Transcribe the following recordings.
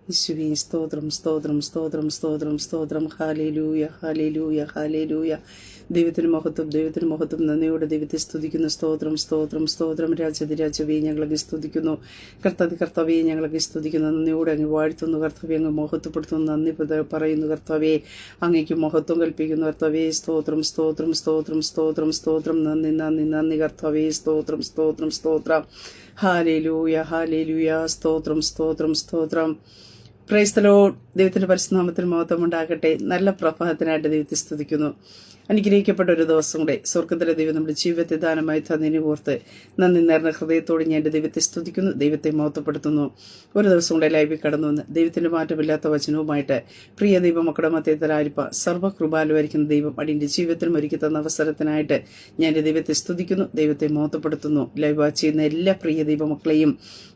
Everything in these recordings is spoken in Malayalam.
യേശുവേ സ്തോത്രം സ്തോത്രം സ്തോത്രം സ്തോത്രം സ്തോത്രം. Hallelujah hallelujah hallelujah. ദൈവത്തിന് മഹത്വം. നന്ദിയോടെ ദൈവത്തെ സ്തുതിക്കുന്നു. സ്തോത്രം സ്തോത്രം സ്തോത്രം. രാജവേ ഞങ്ങളൊക്കെ സ്തുതിക്കുന്നു. കർത്താവേ ഞങ്ങളൊക്കെ സ്തുതിക്കുന്നു. നന്ദിയോടെ അങ്ങ് വാഴ്ത്തുന്നു. കർത്താവെ അങ്ങ് മഹത്വപ്പെടുത്തുന്നു. നന്ദി പറയുന്നു. കർത്താവെ അങ്ങേക്ക് മഹത്വം കൽപ്പിക്കുന്നു. കർത്താവേ സ്തോത്രം സ്തോത്രം സ്തോത്രം സ്തോത്രം സ്തോത്രം. നന്ദി നന്ദി നന്ദി. കർത്താവേ സ്തോത്രം സ്തോത്രം സ്തോത്രം. Hallelujah hallelujah. സ്തോത്രം സ്തോത്രം സ്തോത്രം. Praise the Lord. ദൈവത്തിന്റെ പരിശുദ്ധനാമത്തിൽ മഹത്വം ഉണ്ടാകട്ടെ. നല്ല പ്രഭാതത്തിനായിട്ട് ദൈവത്തെ സ്തുതിക്കുന്നു. അനുഗ്രഹിക്കപ്പെട്ട ഒരു ദിവസം കൂടെ സ്വർഗത്തിലെ ദൈവം നമ്മുടെ ജീവിതത്തെ ദാനമായി തന്നതിനെ ഓർത്ത് നന്ദി നിറഞ്ഞ ഹൃദയത്തോടെ ഞാൻ എൻ്റെ ദൈവത്തെ സ്തുതിക്കുന്നു, ദൈവത്തെ മഹത്വപ്പെടുത്തുന്നു. ഒരു ദിവസം കൂടെ ലൈവിൽ കടന്നു വന്ന് ദൈവത്തിന്റെ മാറ്റമില്ലാത്ത വചനവുമായിട്ട് പ്രിയ ദൈവമക്കളുടെ മധ്യത്തിലായിരിപ്പ സർവ്വകൃപാലുവായിരിക്കുന്ന ദൈവം അടിയന്റെ ജീവിതത്തിൽ ഒരുക്കി തന്ന അവസരത്തിനായിട്ട് ഞാൻ എൻ്റെ ദൈവത്തെ സ്തുതിക്കുന്നു, ദൈവത്തെ മഹത്വപ്പെടുത്തുന്നു. ലൈവ് വാച്ച് ചെയ്യുന്ന എല്ലാ പ്രിയ ദൈവമക്കളെയും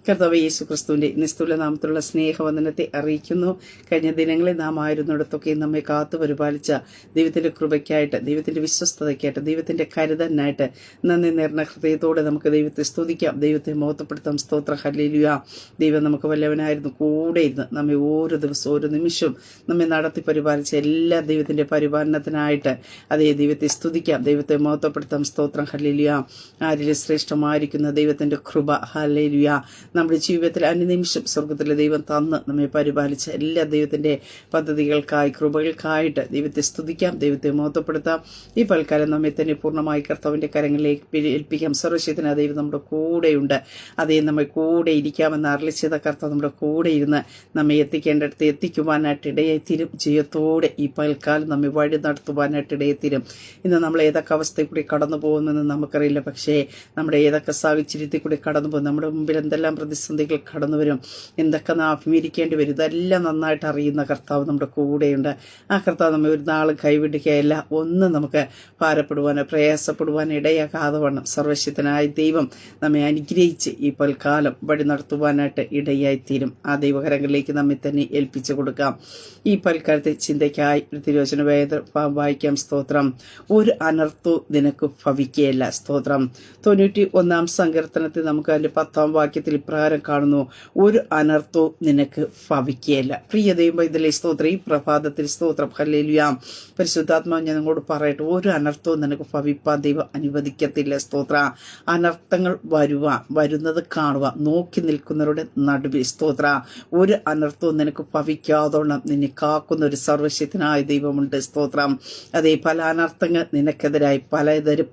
കർത്താവ് യേശു ക്രിസ്തുവിന്റെ നിസ്തുല നാമത്തിലുള്ള സ്നേഹവന്ദനത്തെ അറിയിക്കുന്നു. കഴിഞ്ഞ ദിനങ്ങളിൽ നാം ആയിരുന്നിടത്തൊക്കെ നമ്മെ കാത്തു പരിപാലിച്ച ദൈവത്തിന്റെ കൃപയ്ക്കായിട്ട്, ദൈവത്തിന്റെ വിശ്വസ്തതയ്ക്കായിട്ട്, ദൈവത്തിന്റെ കരുതലിനായിട്ട് നന്ദി നിറഞ്ഞ ഹൃദയത്തോടെ നമുക്ക് ദൈവത്തെ സ്തുതിക്കാം, ദൈവത്തെ മഹത്വപ്പെടുത്താം. സ്തോത്ര ഹല്ലേലൂയ. ദൈവം നമുക്ക് വല്ലവനായിരുന്നു, കൂടെ ഇരുന്ന് നമ്മെ ഓരോ ദിവസവും ഓരോ നിമിഷവും നമ്മെ നടത്തി പരിപാലിച്ച എല്ലാ ദൈവത്തിന്റെ പരിപാലനത്തിനായിട്ട് അതേ ദൈവത്തെ സ്തുതിക്കാം, ദൈവത്തെ മഹത്വപ്പെടുത്താം. സ്തോത്രം ഹല്ലേലൂയ. ആരിലും ശ്രേഷ്ഠമായിരിക്കുന്ന ദൈവത്തിന്റെ കൃപ ഹല്ലേലൂയ നമ്മുടെ ജീവിതത്തിൽ അനുനിമിഷം സ്വർഗത്തിലെ ദൈവം തന്ന് നമ്മെ പരിപാലിച്ച എല്ലാ ദൈവത്തിന്റെ പദ്ധതികൾക്കായി കൃപകൾക്കായിട്ട് ദൈവത്തെ സ്തുതിക്കാം, ദൈവത്തെ മഹത്വപ്പെടുത്താം. ഈ പൽക്കാലം നമ്മെ തന്നെ പൂർണ്ണമായി കർത്താവിന്റെ കരങ്ങളിലേക്ക് ഏൽപ്പിക്കാം. സർവശക്തനായ ദൈവം നമ്മുടെ കൂടെയുണ്ട്. അതേ നമ്മെ കൂടെ ഇരിക്കാമെന്ന് അരുളിച്ചത കർത്താവ് നമ്മുടെ കൂടെ ഇരുന്ന് നമ്മെ എത്തിക്കേണ്ടടുത്ത് എത്തിക്കുവാനായിട്ട് ഇടയെത്തിരും. ജയത്തോടെ ഈ പൽക്കാലം നമ്മെ വഴി നടത്തുവാനായിട്ട് ഇടയെത്തിരും. ഇന്ന് നമ്മൾ ഏതൊക്കെ അവസ്ഥയിൽ കൂടി കടന്നു പോകുമെന്ന് നമുക്കറിയില്ല. പക്ഷേ നമ്മുടെ ഏതൊക്കെ സാഹചര്യത്തിൽ കൂടി കടന്നു പോകും, നമ്മുടെ മുമ്പിൽ എന്തെല്ലാം പ്രതിസന്ധികൾ കടന്നു വരും, എന്തൊക്കെ നാം അഭിമുഖീകരിക്കേണ്ടി വരും, ഇതെല്ലാം നന്നായിട്ട് അറിയുന്ന കർത്താവ് നമ്മുടെ കൂടെയുണ്ട്. ആ കർത്താവ് നമ്മെ ഒരു നാളും കൈവിടുകയല്ല. ഒന്നും നമുക്ക് ഭാരപ്പെടുവാനോ പ്രയാസപ്പെടുവാനോ ഇടയാകാതെ വണ്ണം സർവശക്തനായ ദൈവം നമ്മെ അനുഗ്രഹിച്ച് ഈ പൽക്കാലം വഴി നടത്തുവാനായിട്ട് ഇടയായിത്തീരും. ആ ദൈവകരങ്ങളിലേക്ക് നമ്മെ തന്നെ ഏൽപ്പിച്ചു കൊടുക്കാം. ഈ പൽക്കാലത്തെ ചിന്തയ്ക്കായി തിരുവചന വായിക്കാം. സ്തോത്രം. ഒരു അനർത്ഥവും നിനക്ക് ഭവിക്കുകയില്ല. സ്തോത്രം. 91 സങ്കീർത്തനത്തിൽ നമുക്ക് അതിന്റെ 10 വാക്യത്തിൽ ഇപ്രകാരം കാണുന്നു, ഒരു അനർത്ഥവും നിനക്ക് ഭവിക്കുകയില്ല. പ്രിയ ദൈവം ഇതിലെ സ്തോത്രം. ഈ പ്രഭാതത്തിൽ സ്തോത്രം ഹല്ലേലൂയ. പരിശുദ്ധാത്മാവ് ഞാൻ നിങ്ങളോട് പറയട്ടെ, ഒരു അനർത്ഥവും നിനക്ക് ഭവിപ്പാൻ ദൈവം അനുവദിക്കത്തില്ല. സ്തോത്ര. അനർത്ഥങ്ങൾ വരുന്നത് കാണുക, നോക്കി നിൽക്കുന്നവരുടെ നടുവിൽ സ്തോത്ര. ഒരു അനർത്ഥവും നിനക്ക് ഭവിക്കാതോണം നിന്നെ കാക്കുന്ന ഒരു സർവശക്തനായ ദൈവമുണ്ട്. സ്തോത്രം. അതേ പല അനർത്ഥങ്ങൾ നിനക്കെതിരായി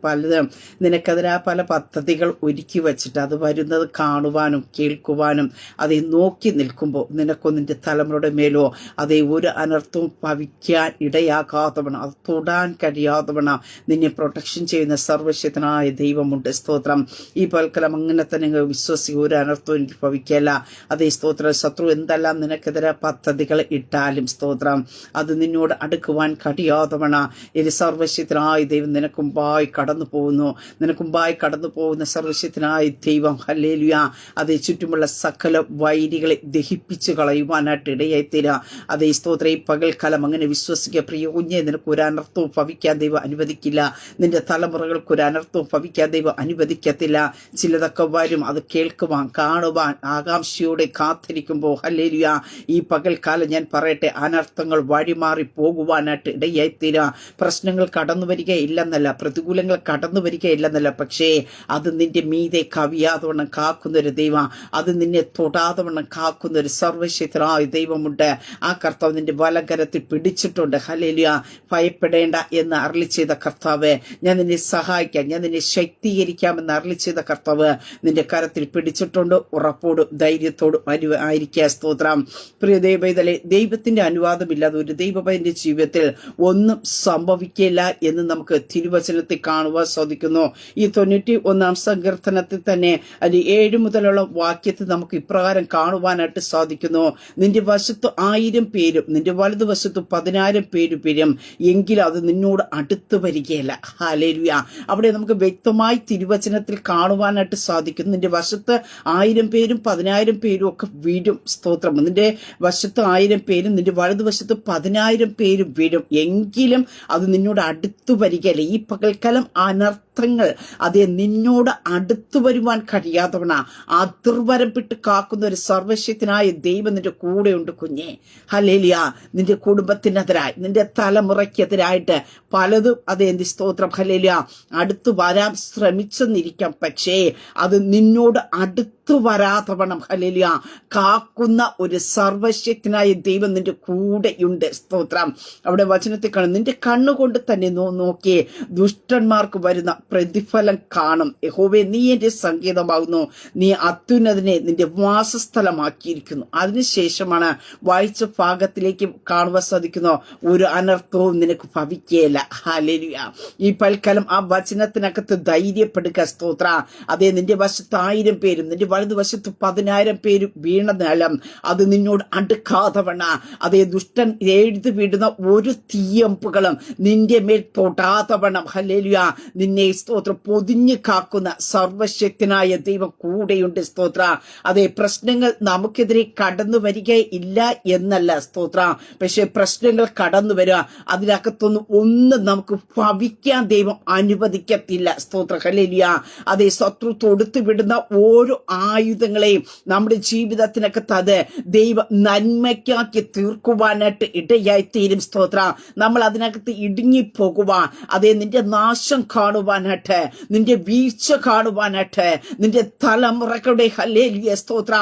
പലതും നിനക്കെതിരായ പല പദ്ധതികൾ ഒരുക്കി വച്ചിട്ട് അത് വരുന്നത് കാണുവാനും കേൾക്കുവാനും അതേ നോക്കി നിൽക്കുമ്പോൾ നിനക്കൊന്നിന്റെ തലമുറയുടെ മേലോ അതേ ഒരു അനർത്ഥവും ഭവിക്കാൻ ഇടയാകാത്തവണ്ണം, അത് തൊടാൻ കഴിയാത്തവണ്ണം നിന്നെ പ്രൊട്ടക്ഷൻ ചെയ്യുന്ന സർവശക്തനായ ദൈവമുണ്ട്. സ്തോത്രം. ഈ പൽക്കലം അങ്ങനെ തന്നെ വിശ്വസിക്കുക, ഒരു അനർത്ഥവും എനിക്ക് ഭവിക്കല്ല. അതേ സ്തോത്രം. ശത്രു എന്തെല്ലാം നിനക്കെതിരെ പദ്ധതികൾ ഇട്ടാലും സ്തോത്രം, അത് നിന്നോട് അടുക്കുവാൻ കഴിയാത്തവണ്ണം ഒരു സർവശക്തനായ ദൈവം നിനക്കുമ്പായി കടന്നു പോകുന്ന സർവശക്തനായ ദൈവം ഹല്ലേലൂയ. അതേ ചുറ്റുമുള്ള സകല വൈരികളെ ദഹിപ്പിച്ചു കളയുവാനായിട്ട് ഇടയായിത്തീരാ. അതേ സ്തോത്രം. ഈ പകൽക്കാലം അങ്ങനെ വിശ്വസിക്കുക. പ്രിയ കുഞ്ഞെ, നിനക്ക് ഒരു അനർത്ഥവും ഭവിക്കാൻ ദൈവം അനുവദിക്കില്ല. നിന്റെ തലമുറകൾക്ക് ഒരു അനർത്ഥവും ഭവിക്കാൻ ദൈവം അനുവദിക്കത്തില്ല. ചിലതൊക്കെ വരും, അത് കേൾക്കുവാൻ കാണുവാൻ ആകാംക്ഷയോടെ കാത്തിരിക്കുമ്പോൾ ഹല്ലേലൂയ ഈ പകൽക്കാലം ഞാൻ പറയട്ടെ, അനർത്ഥങ്ങൾ വഴിമാറി പോകുവാനായിട്ട് ഇടയായിത്തീരാ. പ്രശ്നങ്ങൾ കടന്നു വരികയില്ലെന്നല്ല, പ്രതികൂലങ്ങൾ കടന്നു വരികയില്ലെന്നല്ല, പക്ഷേ അത് നിന്റെ മീതെ കവിയാതവണ്ണം കാക്കുന്നൊരു ദൈവം, അത് നിന്നെ തൊടാതവണ്ണം കാക്കുന്നൊരു സർവശക്തനായ ദൈവമുണ്ട്. ആ കർത്താവ് നിന്റെ വലകരത്തിൽ പിടിച്ചിട്ടുണ്ട്. ഹല്ലേലൂയ. ഭയപ്പെടേണ്ട എന്ന് അരുളി ചെയ്ത കർത്താവ്, ഞാൻ നിന്നെ സഹായിക്കാം, ഞാൻ നിന്നെ ശക്തീകരിക്കാമെന്ന് അരുളി ചെയ്ത കർത്താവ് നിന്റെ കരത്തിൽ പിടിച്ചിട്ടുണ്ട്. ഉറപ്പോടും ധൈര്യത്തോടും ആയിരിക്കുക. സ്തോത്രം. പ്രിയ ദൈവത്തിലെ ദൈവത്തിന്റെ അനുവാദമില്ലാതെ ഒരു ദൈവത്തിന്റെ ജീവിതത്തിൽ ഒന്നും സംഭവിക്കില്ല എന്ന് നമുക്ക് തിരുവചനത്തിൽ കാണുവാൻ സാധിക്കുന്നു. ഈ 91 സങ്കീർത്തനത്തിൽ തന്നെ അത് 7 മുതലുള്ള വാക്യത്തിൽ നമുക്ക് ഇപ്രകാരം കാണുവാനായിട്ട് സാധിക്കുന്നു, നിന്റെ വശത്ത് 1000 പേരും നിന്റെ വലതുവശത്ത് 10,000 പേരും എങ്കിലും അത് നിന്നോട് അടുത്ത് വരികയില്ല. ഹല്ലേലൂയ. അവിടെ നമുക്ക് വ്യക്തമായി തിരുവചനത്തിൽ കാണുവാനായിട്ട് സാധിക്കുന്നു, നിന്റെ വശത്ത് 1000 പേരും 10,000 പേരും ഒക്കെ വീഴും. സ്തോത്രം. നിന്റെ വശത്ത് 1000 പേരും നിന്റെ വലതുവശത്ത് 10,000 പേരും വീഴും, എങ്കിലും അത് നിന്നോട് അടുത്തു വരികയില്ല. ഈ പകൽക്കാലം അനർത്ഥ അനർത്ഥങ്ങൾ അതേ നിന്നോട് അടുത്തു വരുവാൻ കഴിയാത്തവണ അതിർവരപ്പിട്ട് കാക്കുന്ന ഒരു സർവശക്തനായ ദൈവം നിന്റെ കൂടെയുണ്ട് കുഞ്ഞെ. ഹല്ലേലൂയ. നിന്റെ കുടുംബത്തിനെതിരായി, നിന്റെ തലമുറയ്ക്കെതിരായിട്ട് പലതും അതേ സ്തോത്രം ഹല്ലേലൂയ അടുത്തു വരാൻ ശ്രമിച്ചെന്നിരിക്കാം. പക്ഷേ അത് നിന്നോട് അടുത്തു വരാത്തവണ്ണം ഹല്ലേലൂയ കാക്കുന്ന ഒരു സർവശക്തനായ ദൈവം നിന്റെ കൂടെയുണ്ട്. സ്തോത്രം. അവിടെ വചനത്തിൽ കാണും, നിന്റെ കണ്ണുകൊണ്ട് തന്നെ നോക്കിയേ ദുഷ്ടന്മാർക്ക് വരുന്ന പ്രതിഫലം കാണും. യഹോവേ, നീ എന്റെ സംഗീതമാകുന്നു, നീ അത്യുന്നതനെ നിന്റെ വാസസ്ഥലമാക്കിയിരിക്കുന്നു. അതിനുശേഷമാണ് വായിച്ച ഭാഗത്തിലേക്ക് കാണുവാൻ സാധിക്കുന്നു, ഒരു അനർത്ഥവും നിനക്ക് ഭവിക്കുകയില്ല. ഹല്ലേലൂയ. ഈ പൽക്കാലം ആ വചനത്തിനകത്ത് ധൈര്യപ്പെടുക. സ്തോത്ര. അതേ നിന്റെ വശത്ത് 1000 പേരും നിന്റെ വലതുവശത്ത് 10,000 പേരും വീണതാലും അത് നിന്നോട് അടുക്കാതവണ അതേ ദുഷ്ടൻ എഴുതി വിടുന്ന ഒരു തീയമ്പുകളും നിന്റെ മേൽ തൊടാതവണ്ണം ഹല്ലേലൂയ നിന്നെ സ്തോത്രം പൊതിഞ്ഞു കാക്കുന്ന സർവശക്തനായ ദൈവം കൂടെയുണ്ട്. സ്തോത്ര. അതേ പ്രശ്നങ്ങൾ നമുക്കെതിരെ കടന്നു വരികയില്ല എന്നല്ല. സ്തോത്ര. പക്ഷെ പ്രശ്നങ്ങൾ കടന്നു വരിക, അതിനകത്തൊന്നും ഒന്നും നമുക്ക് ഭവിക്കാൻ ദൈവം അനുവദിക്കത്തില്ല. സ്തോത്ര. ഹല്ലേലൂയ. അതേ ശത്രു തൊടുത്തു വിടുന്ന ഓരോ ആയുധങ്ങളെയും നമ്മുടെ ജീവിതത്തിനകത്ത് അത് ദൈവം നന്മയ്ക്കാക്കി തീർക്കുവാനായിട്ട് ഇടയായി തീരും. സ്തോത്ര. നമ്മൾ അതിനകത്ത് ഇടുങ്ങിപ്പോകുവാൻ, അതേ നിന്റെ നാശം കാണുവാനായിട്ട്, നിന്റെ വീഴ്ച കാണുവാനായിട്ട്, നിന്റെ തലമുറകളുടെ ഹല്ലേലൂയ സ്തോത്ര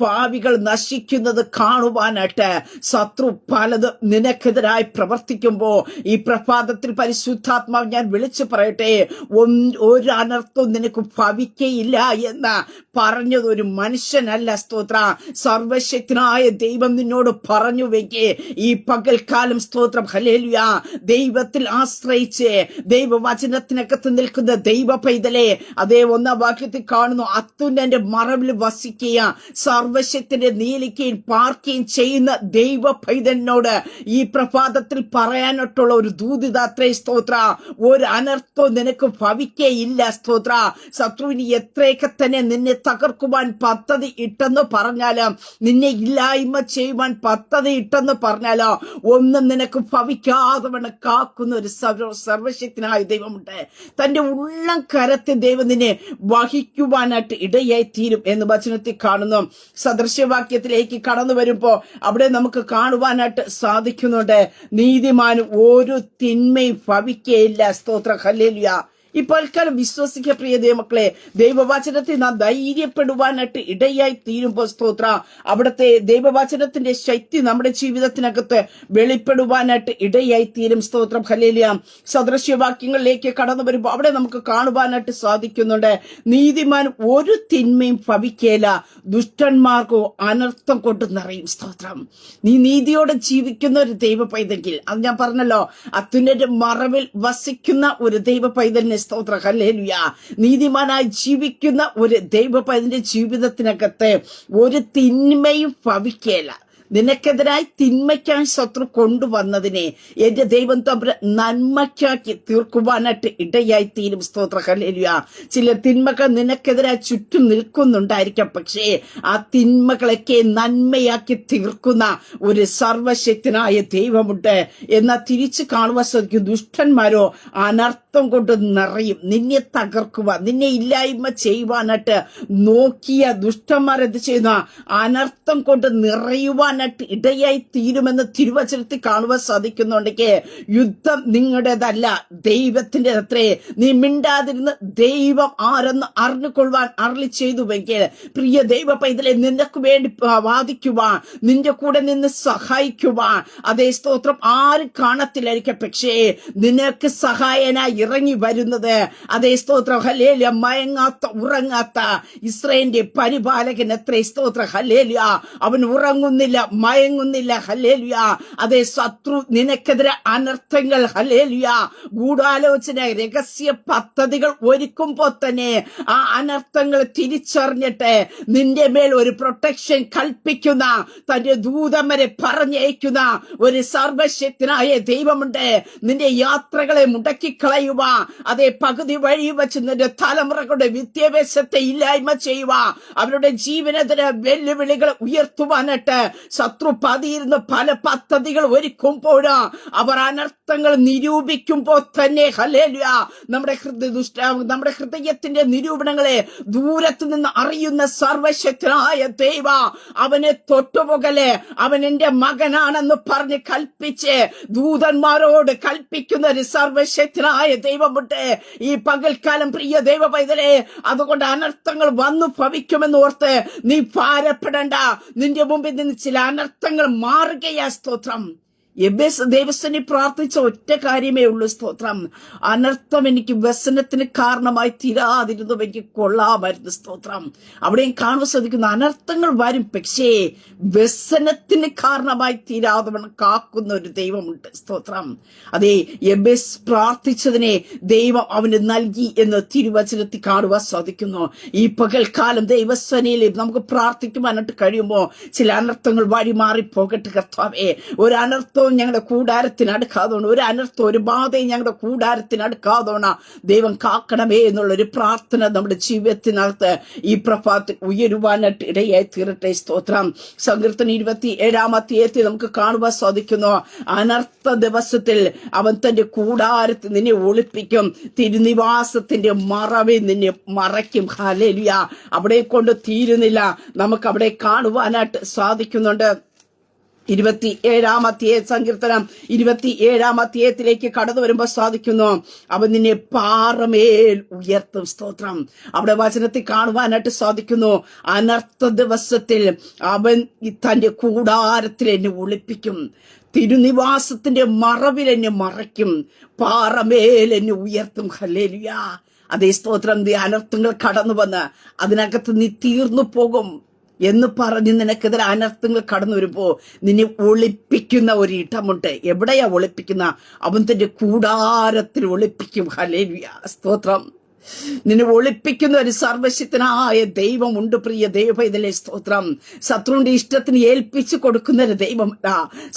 ഭാവികൾ നശിക്കുന്നത് കാണുവാനായിട്ട് ശത്രു പലത് നിനക്കെതിരായി പ്രവർത്തിക്കുമ്പോൾ ഈ പ്രഭാതത്തിൽ പരിശുദ്ധാത്മാവ് ഞാൻ വിളിച്ചു പറയട്ടെ, ഒരു അനർത്ഥവും നിനക്ക് ഭവിക്കയില്ല എന്ന് പറഞ്ഞത് ഒരു മനുഷ്യനല്ല. സ്തോത്ര. സർവശക്തനായ ദൈവം നിന്നോട് പറഞ്ഞുവെങ്കിൽ ഈ പകൽക്കാലം സ്തോത്രം ഹല്ലേലൂയ ദൈവത്തിൽ ആശ്രയിച്ച് ദൈവവചനത്തിനകത്ത് നിൽക്കുന്ന ദൈവ പൈതലെ, അതേ 1-ാം വാക്യത്തിൽ കാണുന്നു, അത്യുന്നതന്റെ മറവിൽ വസിക്കുകയും സർവശക്തന്റെ നീലിക്കുകയും പാർക്കുകയും ചെയ്യുന്ന ദൈവ പൈതലിനോട് ഈ പ്രഭാതത്തിൽ പറയാനായിട്ടുള്ള ഒരു ദൂതിതാത്രേ. സ്തോത്ര. ഒരു അനർത്ഥവും നിനക്ക് ഭവിക്കയില്ല. സ്തോത്ര. ശത്രുവിന് എത്രയൊക്കെ തന്നെ നിന്നെ തകർക്കുവാൻ പദ്ധതി ഇട്ടെന്ന് പറഞ്ഞാലും, നിന്നെ ഇല്ലായ്മ ചെയ്യുവാൻ പദ്ധതി ഇട്ടെന്ന് പറഞ്ഞാലോ ഒന്നും നിനക്ക് ഭവിക്കാതെ വേണം കാക്കുന്ന ഒരു സർവശക്തനായ ദൈവമുണ്ട്. തന്റെ ഉള്ളം കരത്തെ ദൈവം നിന്നെ വഹിക്കുവാനായിട്ട് ഇടയായി തീരും എന്ന് വചനത്തിൽ കാണുന്നു. സദൃശ്യവാക്യത്തിലേക്ക് കടന്നു വരുമ്പോ അവിടെ നമുക്ക് കാണുവാനായിട്ട് സാധിക്കുന്നുണ്ട്, നീതിമാന് ഒരു തിന്മയും ഭവിക്കയില്ല. സ്തോത്ര. ഹല്ലേലൂയ. ഇപ്പോൾ വിശ്വസിക്ക പ്രിയ ദൈവമക്കളെ, ദൈവവചനത്തിൽ നാം ധൈര്യപ്പെടുവാനായിട്ട് ഇടയായി തീരുമ്പോൾ സ്തോത്ര അവിടുത്തെ ദൈവവചനത്തിന്റെ ശക്തി നമ്മുടെ ജീവിതത്തിനകത്ത് വെളിപ്പെടുവാനായിട്ട് ഇടയായി തീരും. സ്തോത്രം. ഹല്ലേലൂയ. സദൃശ്യവാക്യങ്ങളിലേക്ക് കടന്നു വരുമ്പോൾ അവിടെ നമുക്ക് കാണുവാനായിട്ട് സാധിക്കുന്നുണ്ട്, നീതിമാൻ ഒരു തിന്മയും ഭവിക്കേല, ദുഷ്ടന്മാർക്കോ അനർത്ഥം കൊണ്ട് നിറയും. സ്തോത്രം. നീ നീതിയോടെ ജീവിക്കുന്ന ഒരു ദൈവ പൈതൽ, അത് ഞാൻ പറഞ്ഞല്ലോ, അത്യുന്നതന്റെ മറവിൽ വസിക്കുന്ന ഒരു ദൈവ പൈതലിനെ സ്തോത്ര ഹല്ലേലൂയ നീതിമാനായി ജീവിക്കുന്ന ഒരു ദൈവ പൈതലിന്റെ ജീവിതത്തിനകത്ത് ഒരു തിന്മയും ഭവിക്കേല. നിനക്കെതിരായി തിന്മയ്ക്കായി ശത്രു കൊണ്ടുവന്നതിനെ എന്റെ ദൈവം തമ്പുരാൻ നന്മയ്ക്കാക്കി തീർക്കുവാനായിട്ട് ഇടയായി തീരും. സ്തോത്ര ഹല്ലേലൂയ. ചില തിന്മകൾ നിനക്കെതിരായി ചുറ്റും നിൽക്കുന്നുണ്ടായിരിക്കാം, പക്ഷേ ആ തിന്മകളൊക്കെ നന്മയാക്കി തീർക്കുന്ന ഒരു സർവശക്തനായ ദൈവമുണ്ട്. എന്നാൽ തിരിച്ചു കാണുവാൻ സാധിക്കും, ദുഷ്ടന്മാരോ അനർത്ഥം കൊണ്ട് നിറയും. നിന്നെ തകർക്കുവാൻ, നിന്നെ ഇല്ലായ്മ ചെയ്യുവാനായിട്ട് നോക്കിയ ദുഷ്ടന്മാർ എന്ത് ചെയ്യുന്ന അനർത്ഥം കൊണ്ട് നിറയുവാൻ ഇടയായി തീരുമെന്ന് തിരുവചനത്തിൽ കാണുവാൻ സാധിക്കുന്നുണ്ടെങ്കിൽ യുദ്ധം നിങ്ങളുടേതല്ല, ദൈവത്തിന്റെ അത്രേ. നീ മിണ്ടാതിരുന്ന് ദൈവം ആരെന്ന് അറിഞ്ഞുകൊള്ളുവാൻ അരുളി ചെയ്തുവെങ്കിൽ പ്രിയ ദൈവ പൈതലെ, നിനക്ക് വേണ്ടി വാദിക്കുവാൻ, നിന്റെ കൂടെ നിന്ന് സഹായിക്കുവാൻ, അതേ സ്തോത്രം, ആരും കാണത്തില്ലായിരിക്കും, പക്ഷേ നിനക്ക് സഹായനായി ഇറങ്ങി വരുന്നത് അതേ സ്തോത്രം ഹല്ലേലൂയ മയങ്ങാത്ത ഉറങ്ങാത്ത ഇസ്രായേലിന്റെ പരിപാലകൻ എത്രേ. സ്തോത്ര ഹല്ലേലൂയ. അവൻ ഉറങ്ങുന്നില്ല, മയങ്ങുന്നില്ല. ഹല്ലേലൂയ. അതേ ശത്രു നിനക്കെതിരെ അനർത്ഥങ്ങൾ ഹല്ലേലൂയ ഗൂഢാലോചന രഹസ്യ പദ്ധതികൾ ഒരുക്കുമ്പോൾ തന്നെ ആ അനർത്ഥങ്ങൾ തിരിച്ചറിഞ്ഞിട്ട് നിന്റെ മേൽ ഒരു പ്രൊട്ടക്ഷൻ കൽപ്പിക്കുന്ന, തന്റെ ദൂതന്മാരെ പറഞ്ഞയക്കുന്ന ഒരു സർവശക്തനായ ദൈവമുണ്ട്. നിന്റെ യാത്രകളെ മുടക്കിക്കളയുക, അതേ പകുതി വഴി വെച്ച് നിന്റെ തലമുറകളുടെ വിദ്യാഭ്യാസത്തെ ഇല്ലായ്മ ചെയ്യുക, അവരുടെ ജീവനെതിരെ വെല്ലുവിളികൾ ഉയർത്തുവാനായിട്ട് ശത്രു പതിയിരുന്ന് പല പദ്ധതികൾ ഒരുക്കുമ്പോൾ അവർ അനർത്ഥങ്ങൾ നിരൂപിക്കുമ്പോൾ തന്നെ ഹല്ലേലൂയ നമ്മുടെ ഹൃദയത്തിന്റെ നിരൂപണങ്ങളെ ദൂരത്തു നിന്ന് അറിയുന്ന സർവശക്തനായ ദൈവ അവനെ തൊട്ടുപോകലെ അവൻ എന്റെ മകനാണെന്ന് പറഞ്ഞ് കൽപ്പിച്ച് ദൂതന്മാരോട് കൽപ്പിക്കുന്ന ഒരു സർവശക്തനായ ദൈവമുണ്ട് ഈ പകൽക്കാലം. പ്രിയ ദൈവ പൈതലേ, അതുകൊണ്ട് അനർത്ഥങ്ങൾ വന്നു ഭവിക്കുമെന്ന് ഓർത്ത് നീ ഭാരപ്പെടണ്ട. നിന്റെ മുമ്പിൽ നിന്ന് ചില അനർത്ഥങ്ങൾ മാറുകയാ. സ്തോത്രം. എബേസ് ദേവസ്ഥനെ പ്രാർത്ഥിച്ച ഒറ്റ കാര്യമേ ഉള്ളൂ. സ്തോത്രം. അനർത്ഥം എനിക്ക് വ്യസനത്തിന് കാരണമായി തീരാതിരുന്നു എനിക്ക് കൊള്ളാമായിരുന്നു. സ്തോത്രം. അവിടെയും കാണുവാൻ സാധിക്കുന്ന അനർത്ഥങ്ങൾ വരും, പക്ഷേ വ്യസനത്തിന് കാരണമായി തീരാതെ കാക്കുന്ന ഒരു ദൈവമുണ്ട്. സ്തോത്രം. അതേ, എബേസ് പ്രാർത്ഥിച്ചതിനെ ദൈവം അവന് നൽകി എന്ന് തിരുവചനത്തിൽ കാണുവാൻ സാധിക്കുന്നു. ഈ പകൽക്കാലം ദൈവസനയിൽ നമുക്ക് പ്രാർത്ഥിക്കുവാനായിട്ട് കഴിയുമ്പോൾ ചില അനർത്ഥങ്ങൾ വഴി മാറിപ്പോകട്ടെ കർത്താവേ. ഒരു അനർത്ഥവും ഞങ്ങളുടെ കൂടാരത്തിന് അടുക്കാതോണം, ഒരു അനർത്ഥം ഒരു ബാധയും ഞങ്ങളുടെ കൂടാരത്തിന് അടുക്കാതോണം ദൈവം കാക്കണമേ എന്നുള്ളൊരു പ്രാർത്ഥന നമ്മുടെ ജീവിതത്തിനകത്ത് ഈ പ്രഭാതത്തിൽ ഉയരുവാനായിട്ട് ഇടയായി തീരട്ടെ. സ്തോത്രം. സങ്കീർത്തനം 27 നമുക്ക് കാണുവാൻ സാധിക്കുന്നു. അനർത്ഥ ദിവസത്തിൽ അവൻ തന്റെ കൂടാരത്തിൽ നിന്നെ ഒളിപ്പിക്കും, തിരുനിവാസത്തിന്റെ മറവിൽ നിന്നെ മറയ്ക്കും. ഹല്ലേലൂയ. അവിടെ കൊണ്ട് തീരുന്നില്ല, നമുക്ക് അവിടെ കാണുവാനായിട്ട് സാധിക്കുന്നുണ്ട്. 27 സങ്കീർത്തനം 27 കടന്നു വരുമ്പോൾ സാധിക്കുന്നു, അവൻ നിന്നെ പാറമേൽ ഉയർത്തും. സ്തോത്രം. അവിടെ വചനത്തിൽ കാണുവാനായിട്ട് സാധിക്കുന്നു, അനർത്ഥ ദിവസത്തിൽ അവൻ തന്റെ കൂടാരത്തിൽ എന്നെ ഒളിപ്പിക്കും, തിരുനിവാസത്തിന്റെ മറവിൽ എന്നെ മറയ്ക്കും, പാറമേൽ എന്നെ ഉയർത്തും. ഹല്ലേലൂയ. അതേ സ്തോത്രം. അനർത്ഥങ്ങൾ കടന്നു വന്ന് അതിനകത്ത് നീ തീർന്നു പോകും എന്ന് പറഞ്ഞ് നിനക്കെതിരെ അനർത്ഥങ്ങൾ കടന്നു വരുമ്പോ നിന്നെ ഒളിപ്പിക്കുന്ന ഒരു ഇടമുണ്ട്. എവിടെയാ ഒളിപ്പിക്കുന്ന? അവൻ തന്റെ കൂടാരത്തിൽ ഒളിപ്പിക്കും. ഹല്ലേലൂയ. സ്തോത്രം. നിന്നെ ഒളിപ്പിക്കുന്ന ഒരു സർവശക്തനായ ദൈവമുണ്ട്. പ്രിയ ദൈവപൈതലേ, സ്തോത്രം. ശത്രുവിന്റെ ഇഷ്ടത്തിന് ഏൽപ്പിച്ചു കൊടുക്കുന്ന ഒരു ദൈവമല്ല.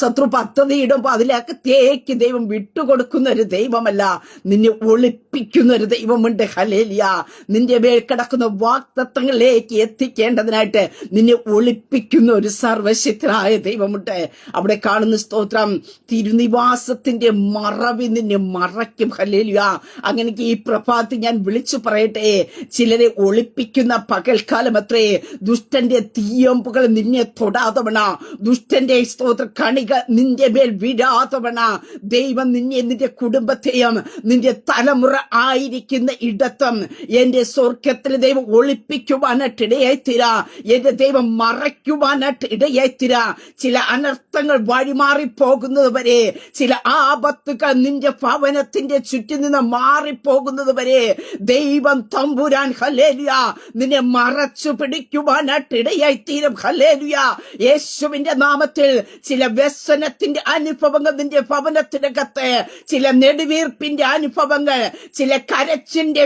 ശത്രു പദ്ധതി ഇടുമ്പോൾ അതിലകത്തേക്ക് ദൈവം വിട്ടുകൊടുക്കുന്ന ഒരു ദൈവമല്ല. നിന്നെ ഒളിപ്പിക്കുന്ന ഒരു ദൈവമുണ്ട്. ഹല്ലേലൂയ. നിന്റെ മേൽ കിടക്കുന്ന വാഗ്ദത്തങ്ങളിലേക്ക് എത്തിക്കേണ്ടതിനായിട്ട് നിന്നെ ഒളിപ്പിക്കുന്ന ഒരു സർവശക്തനായ ദൈവമുണ്ട്. അവിടെ കാണുന്ന സ്തോത്രം, തിരുനിവാസത്തിന്റെ മറവി നിന്നെ മറയ്ക്കും. ഹല്ലേലൂയ. അങ്ങനെ ഈ പ്രഭാതത്തിൽ ഞാൻ വിളിച്ചു പറയട്ടെ, ചിലരെ ഒളിപ്പിക്കുന്ന പകൽക്കാലം അത്രേ. ദുഷ്ടന്റെ തീയമ്പുകൾ നിന്നെ തൊടാതവണ, ദുഷ്ടന്റെ സ്തോത്ര കണിക നിന്റെ മേൽ വിടാതവണ ദൈവം നിന്നെ, നിന്റെ കുടുംബത്തെയും നിന്റെ തലമുറ ആയിരിക്കുന്ന ഇടത്തും എന്റെ സ്വർഗത്തിൽ ദൈവം ഒളിപ്പിക്കുവാനായിട്ട് ഇടയായിത്തീരാ. എന്റെ ദൈവം മറയ്ക്കുവാനായിട്ട് ഇടയായിത്തീരാ. ചില അനർത്ഥങ്ങൾ വഴിമാറി പോകുന്നത് വരെ, ചില ആപത്തുകൾ നിന്റെ ഭവനത്തിന്റെ ചുറ്റും നിന്ന് മാറിപ്പോകുന്നത് വരെ ദൈവം തമ്പുരാൻ ഹല്ലേലൂയ നിന്നെ മറച്ചു പിടിക്കുവാനായിട്ട് ഇടയായിത്തീരും. ഹല്ലേലൂയ. യേശുവിന്റെ നാമത്തിൽ ചില വ്യസനത്തിന്റെ അനുഭവങ്ങൾ നിന്റെ ഭവനത്തിനകത്ത്, ചില നെടുവീർപ്പിന്റെ അനുഭവങ്ങൾ, ചില കരച്ചിന്റെ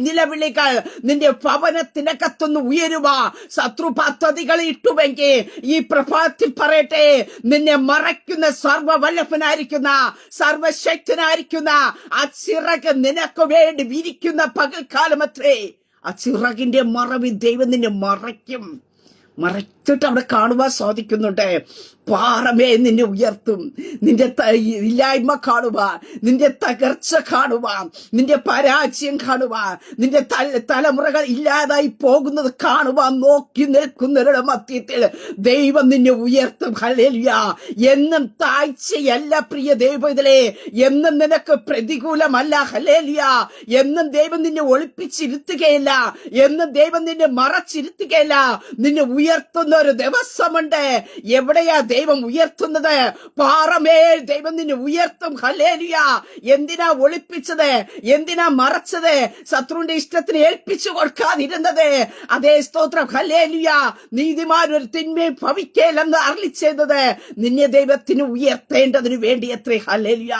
നിലവിളികൾ നിന്റെ ഭവനത്തിനകത്തൊന്ന് ഉയരുക. ശത്രു പദ്ധതികൾ ഇട്ടുവെങ്കിൽ ഈ പ്രഭാതത്തിൽ പറയട്ടെ, നിന്നെ മറയ്ക്കുന്ന സർവ്വവല്ലഭനായിരിക്കുന്ന സർവശക്തനായിരിക്കുന്ന ആ ചിറക് നിനക്ക് വേണ്ടി വിരിക്കുന്ന പകൽക്കാലമത്രേ. ആ ചിറകിന്റെ മറവിൽ ദൈവം നിന്നെ മറയ്ക്കും. മറച്ചിട്ട് അവിടെ കാണുവാൻ സാധിക്കുന്നുണ്ട്. പാറമേ നിന്നെ ഉയർത്തും. നിന്റെ ഇല്ലായ്മ കാണുവാൻ, നിന്റെ തകർച്ച കാണുവാൻ, നിന്റെ പരാജയം കാണുവാൻ, നിന്റെ തലമുറകൾ ഇല്ലാതായി പോകുന്നത് കാണുവാൻ നോക്കി നിൽക്കുന്നവരുടെ മധ്യത്തിൽ ദൈവം നിന്നെ ഉയർത്തും. ഹല്ലേലൂയ. എന്നും താഴ്ചയല്ല പ്രിയ ദൈവത്തിലെ, എന്നും നിനക്ക് പ്രതികൂലമല്ല. ഹല്ലേലൂയ. എന്നും ദൈവം നിന്നെ ഒളിപ്പിച്ചിരുത്തുകയില്ല, എന്നും ദൈവം നിന്നെ മറച്ചിരുത്തുകയില്ല. നിന്നെ ഉയർത്തുന്ന ഒരു ദിവസമുണ്ട്. എവിടെയാ ദൈവം ഉയർത്തുന്നത്? പാറമേൽ ദൈവം നിന്നെ ഉയർത്തും. ഹല്ലേലൂയ. എന്തിനാ ഒളിപ്പിച്ചത്? എന്തിനാ മറച്ചത്? ശത്രുവിന്റെ ഇഷ്ടത്തിന് ഏൽപ്പിച്ചു കൊടുക്കാതിരുന്നത്. അതേ സ്തോത്രം. ഹല്ലേലൂയ. നീതിമാൻ ഒരു തിന്മയും ഭവിക്കേലെന്ന് അരുളി ചെയ്തത് നിന്നെ ദൈവത്തിന് ഉയർത്തേണ്ടതിനു വേണ്ടി എത്രേ. ഹല്ലേലൂയ.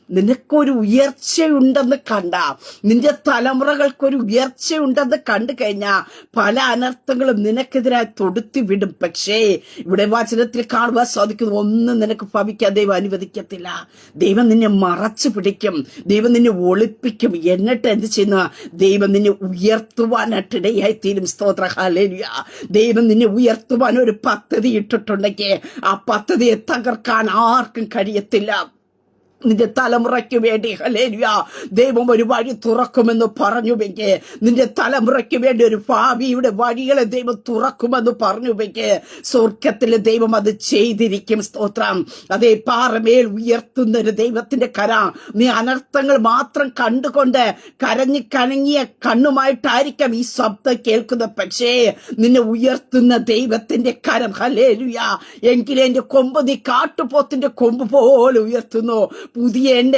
നിനക്കൊരു ഉയർച്ചയുണ്ടെന്ന് കണ്ട, നിന്റെ തലമുറകൾക്കൊരു ഉയർച്ചയുണ്ടെന്ന് കണ്ടു കഴിഞ്ഞാൽ പല അനർത്ഥങ്ങളും നിനക്കെതിരായി തൊടുത്തി വിടും. പക്ഷേ ഇവിടെ വചനത്തിൽ കാണുവാൻ സാധിക്കുന്നു, ഒന്നും നിനക്ക് ഭവിക്കാൻ ദൈവം അനുവദിക്കത്തില്ല. ദൈവം നിന്നെ മറച്ചു പിടിക്കും, ദൈവം നിന്നെ ഒളിപ്പിക്കും. എന്നിട്ട് എന്ത് ചെയ്യുന്ന, ദൈവം നിന്നെ ഉയർത്തുവാനായിട്ടിടയായി തീരും. സ്തോത്ര ഹല്ലേലൂയ. ദൈവം നിന്നെ ഉയർത്തുവാൻ ഒരു പദ്ധതി ഇട്ടിട്ടുണ്ടെങ്കിൽ ആ പദ്ധതിയെ തകർക്കാൻ ആർക്കും കഴിയത്തില്ല. നിന്റെ തലമുറയ്ക്ക് വേണ്ടി ഹല്ലേലൂയ ദൈവം ഒരു വഴി തുറക്കുമെന്ന് പറഞ്ഞുവെങ്കിൽ, നിന്റെ തലമുറയ്ക്ക് വേണ്ടി ഒരു ഭാവിയുടെ വഴികളെ ദൈവം തുറക്കുമെന്ന് പറഞ്ഞുവെങ്കിൽ, സ്വർഗത്തിലെ ദൈവം അത് ചെയ്തിരിക്കും. സ്തോത്രം. അതേ പാറമേൽ ഉയർത്തുന്ന ഒരു ദൈവത്തിന്റെ കര. നീ അനർത്ഥങ്ങൾ മാത്രം കണ്ടുകൊണ്ട് കരഞ്ഞു കണങ്ങിയ കണ്ണുമായിട്ടായിരിക്കാം ഈ ശബ്ദം കേൾക്കുന്നത്. പക്ഷേ നിന്നെ ഉയർത്തുന്ന ദൈവത്തിന്റെ കരം ഹല്ലേലൂയ. എങ്കിലും എന്റെ കൊമ്പ് നീ കാട്ടുപോത്തിന്റെ കൊമ്പ് പോലെ ഉയർത്തുന്നു, പുതിയ എണ്ണ